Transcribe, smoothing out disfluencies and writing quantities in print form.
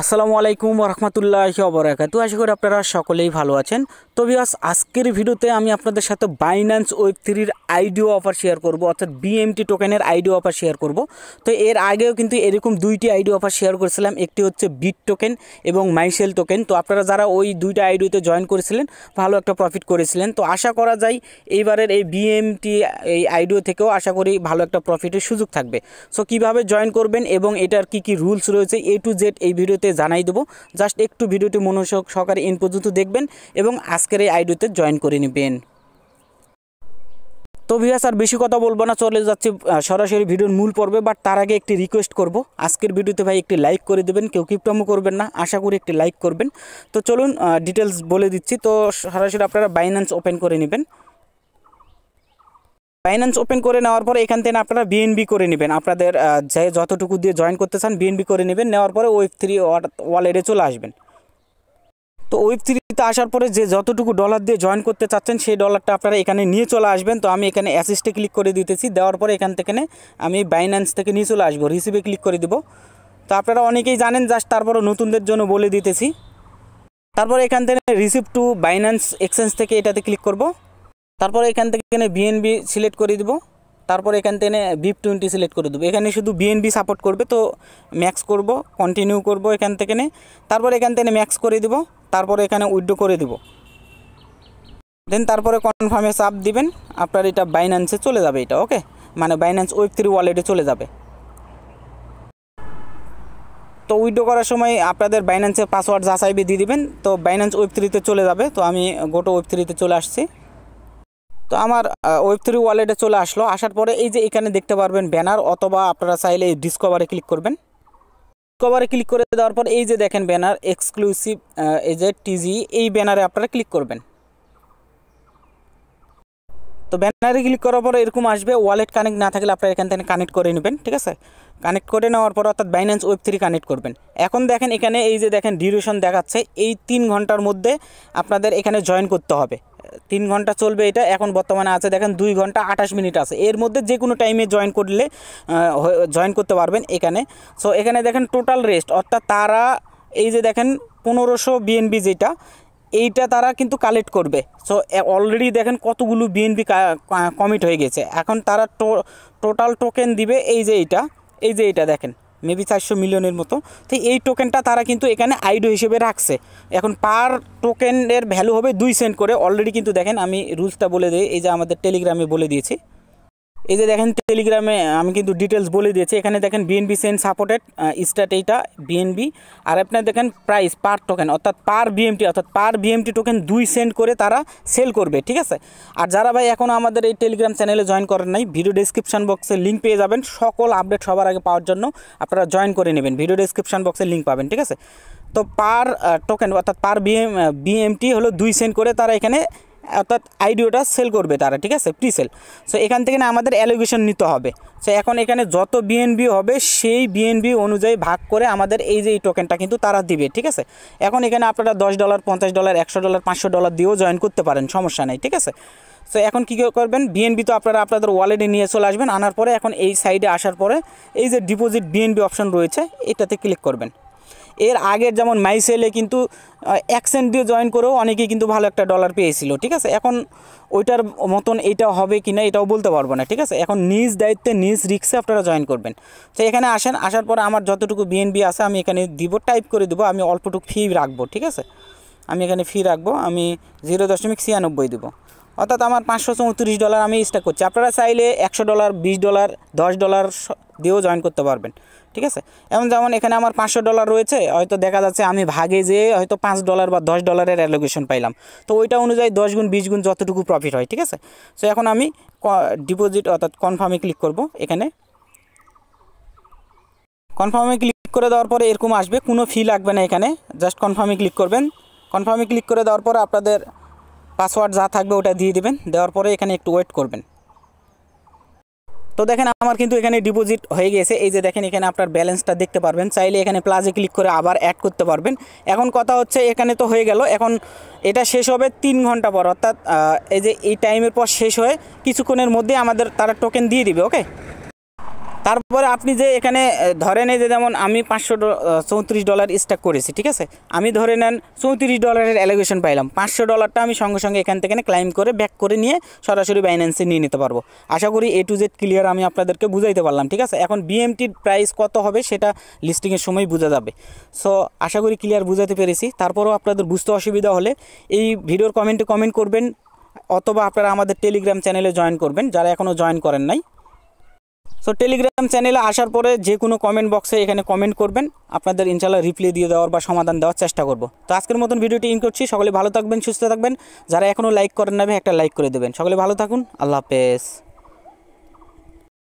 আসসালামু আলাইকুম রহমতুল্লাহি ওয়া বারাকাতুহু। আশা করি আপনারা সকলেই ভালো আছেন। তো ভিউয়ার্স, আজকের ভিডিওতে আমি আপনাদের সাথে বাইন্যান্স ওয়েব3 আইডিও অফার শেয়ার করব, অর্থাৎ বিএমটি টোকেনের আইডিও অফার শেয়ার করব। তো এর আগেও কিন্তু এরকম দুইটি আইডিও অফার শেয়ার করেছিলাম, একটি হচ্ছে বিট টোকেন এবং মাইসেল টোকেন। তো আপনারা যারা ওই দুইটা আইডিওতে জয়েন করেছিলেন ভালো একটা প্রফিট করেছিলেন। তো আশা করা যায় এইবারের এই বিএমটি এই আইডিও থেকেও আশা করি ভালো একটা প্রফিটের সুযোগ থাকবে। সো কীভাবে জয়েন করবেন এবং এটার কি কি রুলস রয়েছে এ টু জেড এই ভিডিওতে জানাই দেবো। জাস্ট একটু ভিডিওটি মনোযোগ সহকারে ইন পর্যন্ত দেখবেন এবং আজকের এই আইডিওতে জয়েন করে নেবেন। তো ভিউয়ার্স, আর বেশি কথা বলবো না, চলে যাচ্ছি সরাসরি ভিডিওর মূল পর্বে। বাট তার আগে একটি রিকোয়েস্ট করব, আজকের ভিডিওতে ভাই একটি লাইক করে দেবেন, কেউ কিপটামো করবেন না, আশা করি একটি লাইক করবেন। তো চলুন ডিটেলস বলে দিচ্ছি। তো সরাসরি আপনারা বাইন্যান্স ওপেন করে নেবেন। বাইন্যান্স ওপেন করে নেওয়ার পরে এখান থেকে আপনারা বিএনবি করে নেবেন, আপনাদের যে যতটুকু দিয়ে জয়েন করতে চান বিএনবি করে নেবেন। নেওয়ার পরে ওয়েব3 ওয়ালেটে চলে আসবেন। তো ওয়েব3তে আসার পরে যে যতটুকু ডলার দিয়ে জয়েন করতে চাচ্ছেন সেই ডলারটা আপনারা এখানে নিয়ে চলে আসবেন। তো আমি এখানে অ্যাসিস্টে ক্লিক করে দিতেছি, দেওয়ার পরে এখান থেকে আমি বাইন্যান্স থেকে নিয়ে চলে আসবো, রিসিভে ক্লিক করে দিব। তো আপনারা অনেকেই জানেন, জাস্ট তারপরে নতুনদের জন্য বলে দিতেছি। তারপরে এখান থেকে রিসিভ টু বাইন্যান্স এক্সচেঞ্জ থেকে এটাতে ক্লিক করব। তারপরে এখান থেকে বিএনবি সিলেক্ট করে দিব। তারপরে এখান থেকে BIP20 সিলেক্ট করে দেবো। এখানে শুধু বিএনবি সাপোর্ট করবে, তো ম্যাক্স করব, কন্টিনিউ করব এখান থেকে। তারপরে এখান থেকে ম্যাক্স করে দিব। তারপরে এখানে উইথড্র করে দিব। দেন তারপরে কনফার্মে চাপ দিবেন, আপনার এটা বাইন্যান্সে চলে যাবে। এটা ওকে, মানে বাইন্যান্স ওয়েব3 ওয়ালেটে চলে যাবে। তো উইথড্র করার সময় আপনাদের বাইন্যান্সের পাসওয়ার্ড যা চাইবে দিয়ে দিবেন। তো বাইন্যান্স ওয়েব3তে চলে যাবে। তো আমি গোটো ওয়েব3তে চলে আসছি। তো আমার ওয়েব3 ওয়ালেটে চলে আসলো। আসার পরে এই যে এখানে দেখতে পারবেন ব্যানার, অথবা আপনারা চাইলে এই ডিসকভারে ক্লিক করবেন। ডিসকভারে ক্লিক করে দেওয়ার পর এই যে দেখেন ব্যানার এক্সক্লুসিভ এই যে টিজি, এই ব্যানারে আপনারা ক্লিক করবেন। তো ব্যানারে ক্লিক করার পরে এরকম আসবে। ওয়ালেট কানেক্ট না থাকলে আপনারা এখান থেকে কানেক্ট করে নেবেন, ঠিক আছে। কানেক্ট করে নেওয়ার পর অর্থাৎ বাইন্যান্স ওয়েব3 কানেক্ট করবেন। এখন দেখেন এখানে এই যে দেখেন ডিউরেশন দেখাচ্ছে, এই 3 ঘন্টার মধ্যে আপনাদের এখানে জয়েন করতে হবে। 3 ঘন্টা চলবে এটা। এখন বর্তমানে আছে দেখেন 2 ঘন্টা 28 মিনিট আছে। এর মধ্যে যে কোনো টাইমে জয়েন করলে জয়েন করতে পারবেন এখানে। সো এখানে দেখেন টোটাল রেস্ট, অর্থাৎ তারা এই যে দেখেন 1500 বিএনবি যেটা, এইটা তারা কিন্তু কালেক্ট করবে। সো অলরেডি দেখেন কতগুলো বিএনবি কমিট হয়ে গেছে। এখন তারা টোটাল টোকেন দিবে এই যে এইটা দেখেন মেবি 400 মিলিয়নের মতো। তো এই টোকেনটা তারা কিন্তু এখানে আইডিও হিসেবে রাখছে। এখন পার টোকেনের ভ্যালু হবে 2 সেন্ট করে। অলরেডি কিন্তু দেখেন আমি রুলসটা বলে দিই, এই যে আমাদের টেলিগ্রামে বলে দিয়েছি। এই যে দেখেন টেলিগ্রামে আমি কিন্তু ডিটেলস বলে দিয়েছি। এখানে দেখেন বিএনবি সেন্ড সাপোর্টেড স্টার্ট এইটা বিএনবি। আর আপনার দেখেন প্রাইস পার টোকেন, অর্থাৎ পার বিএমটি টোকেন 2 সেন্ট করে তারা সেল করবে, ঠিক আছে। আর যারা ভাই এখনও আমাদের এই টেলিগ্রাম চ্যানেলে জয়েন করেন নাই, ভিডিও ডেসক্রিপশন বক্সে লিঙ্ক পেয়ে যাবেন। সকল আপডেট সবার আগে পাওয়ার জন্য আপনারা জয়েন করে নেবেন, ভিডিও ডেসক্রিপশন বক্সে লিঙ্ক পাবেন, ঠিক আছে। তো পার টোকেন অর্থাৎ পার বিএমটি হলো 2 সেন্ট করে তারা এখানে অর্থাৎ আইডিওটা সেল করবে তারা, ঠিক আছে, প্রি সেল। সো এখান থেকে আমাদের অ্যালোকেশন নিতে হবে। সো এখন এখানে যত বিএনবি হবে সেই বিএনবি অনুযায়ী ভাগ করে আমাদের এই যে এই টোকেনটা কিন্তু তারা দিবে, ঠিক আছে। এখন এখানে আপনারা $10, $50, $100, $500 দিয়েও জয়েন করতে পারেন, সমস্যা নেই, ঠিক আছে। সো এখন কী করবেন, বিএনবি তো আপনারা আপনাদের ওয়ালেটে নিয়ে চলে আসবেন। আনার পরে এখন এই সাইডে আসার পরে এই যে ডিপোজিট বিএনবি অপশন রয়েছে এটাতে ক্লিক করবেন। এর আগের যেমন মাইসেলে কিন্তু 1 সেন্ট দিয়ে জয়েন করেও অনেকেই কিন্তু ভালো একটা ডলার পেয়েছিল, ঠিক আছে। এখন ওইটার মতন এইটা হবে কি না এটাও বলতে পারবো না, ঠিক আছে। এখন নিজ দায়িত্বে নিজ রিস্কে আপনারা জয়েন করবেন। তো এখানে আসেন, আসার পরে আমার যতটুকু বিএনবি আছে আমি এখানে দিব, টাইপ করে দেবো। আমি অল্পটুকু ফি রাখবো, ঠিক আছে। আমি এখানে ফি রাখবো, আমি 0.96 দিব, অর্থাৎ আমার $534 আমি স্টাক করছি। আপনারা চাইলে $100, $20, $10 দিয়েও জয়েন করতে পারবেন, ঠিক আছে। যেমন এখানে আমার $500 রয়েছে, হয়তো দেখা যাচ্ছে আমি ভাগে যে হয়তো $5 বা $10 অ্যালোকেশন পাইলাম। তো ওইটা অনুযায়ী 10 গুণ 20 গুণ যতটুকু প্রফিট হয়, ঠিক আছে। সো এখন আমি ডিপোজিট অর্থাৎ কনফার্মে ক্লিক করব। এখানে কনফার্মে ক্লিক করে দেওয়ার পরে এরকম আসবে, কোনো ফি লাগবে না। এখানে জাস্ট কনফার্মে ক্লিক করবেন। কনফার্মে ক্লিক করে দেওয়ার পরে আপনাদের পাসওয়ার্ড যা থাকবে ওটা দিয়ে দিবেন। দেওয়ার পরে এখানে একটু ওয়েট করবেন। তো দেখেন আমার কিন্তু এখানে ডিপোজিট হয়ে গেছে। এই যে দেখেন এখানে আপনার ব্যালেন্সটা দেখতে পারবেন। চাইলে এখানে প্লাসে ক্লিক করে আবার অ্যাড করতে পারবেন। এখন কথা হচ্ছে এখানে তো হয়ে গেল, এখন এটা শেষ হবে 3 ঘন্টা পর, অর্থাৎ এই যে এই টাইমের পর শেষ হয়ে কিছুক্ষণের মধ্যে আমাদের তারা টোকেন দিয়ে দিবে, ওকে। তারপরে আপনি যে এখানে ধরে নেই যে যেমন আমি $534 স্ট্যাক করেছি, ঠিক আছে, আমি ধরে নেন $34 অ্যালোকেশন পাইলাম, $500 আমি সঙ্গে সঙ্গে এখান থেকে ক্লাইম করে ব্যাক করে নিয়ে সরাসরি বাইন্যান্সে নিয়ে নিতে পারবো। আশা করি A to Z ক্লিয়ার আমি আপনাদেরকে বুঝাইতে পারলাম, ঠিক আছে। এখন BMTর প্রাইস কত হবে সেটা লিস্টিংয়ের সময় বোঝা যাবে। সো আশা করি ক্লিয়ার বুঝাতে পেরেছি। তারপরেও আপনাদের বুঝতে অসুবিধা হলে এই ভিডিওর কমেন্টে কমেন্ট করবেন, অথবা আপনারা আমাদের টেলিগ্রাম চ্যানেলে জয়েন করবেন যারা এখনও জয়েন করেন নাই। সো টেলিগ্রাম চ্যানেলে আসার পরে যে কোনো কমেন্ট বক্সে এখানে কমেন্ট করবেন, আপনাদের ইনশাআল্লাহ রিপ্লাই দিয়ে দেওয়ার বা সমাধান দেওয়ার চেষ্টা করব। তো আজকের মতন ভিডিওটি ইন করছি। সকলে ভালো থাকবেন, সুস্থ থাকবেন। যারা এখনও লাইক করেন না, একটা লাইক করে দেবেন। সকলে ভালো থাকুন। আল্লাহ হাফেজ।